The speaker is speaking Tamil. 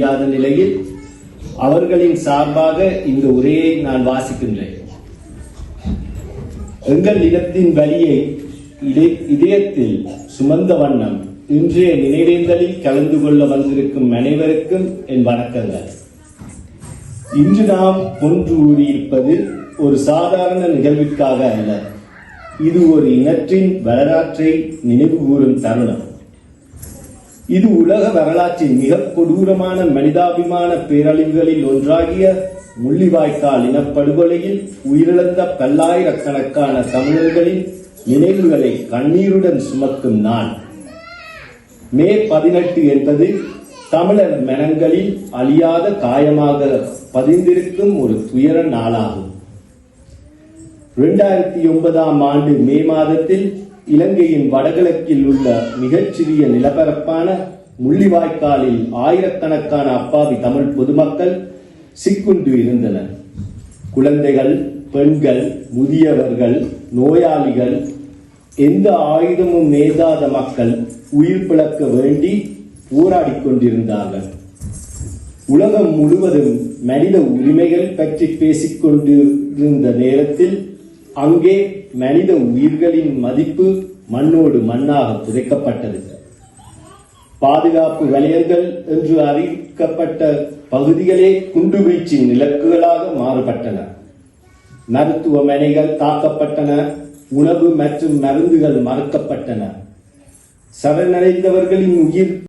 முடியாத நிலையில் அவர்களின் சார்பாக இந்த உரையை நான் வாசிக்கின்றேன். எங்கள் இனத்தின் வலியை இதயத்தில் சுமந்த வண்ணம் இன்றைய நினைவேந்தலில் கலந்து கொள்ள வந்திருக்கும் அனைவருக்கும் என் வணக்கங்கள். இன்று நாம் ஒன்று கூடியிருப்பது ஒரு சாதாரண நிகழ்விற்காக அல்ல. இது ஒரு இனத்தின் வரலாற்றை நினைவு கூறும் தருணம். இது உலக வரலாற்றின் மிக கொடூரமான மனிதாபிமான பேரழிவுகளில் ஒன்றாகிய முள்ளிவாய்க்கால் இனப்படுகொலையில் உயிரிழந்த பல்லாயிரக்கணக்கான தமிழர்களின் நினைவுகளை கண்ணீருடன் சுமக்கும் நாள். மே 18 என்பது தமிழர் மனங்களில் அழியாத காயமாக பதிந்திருக்கும் ஒரு துயர நாளாகும். 2009 ஆண்டு மே மாதத்தில் இலங்கையின் வடகிழக்கில் உள்ள மிகச்சிறிய நிலப்பரப்பான முள்ளிவாய்க்காலில் ஆயிரக்கணக்கான அப்பாவி தமிழ் பொதுமக்கள் சிக்குண்டு இருந்தனர். குழந்தைகள், பெண்கள், முதியவர்கள், நோயாளிகள், எந்த ஆயுதமும் ஏந்தாத மக்கள் உயிர் பிழைக்க வேண்டி போராடி கொண்டிருந்தார்கள். உலகம் முழுவதும் மனித உரிமைகள் பற்றி பேசிக் கொண்டிருந்த நேரத்தில் அங்கே மனித உயிர்களின் மதிப்பு மண்ணோடு மண்ணாக புதைக்கப்பட்டது. பாதுகாப்பு வலயங்கள் என்று அறிவிக்கப்பட்ட பகுதிகளே குண்டுவீச்சு நிலக்குகளாக மாறுபட்டன. மருத்துவமனைகள் தாக்கப்பட்டன. உணவு மற்றும் மருந்துகள் மறுக்கப்பட்டன. சரணடைந்தவர்களின் உயிர்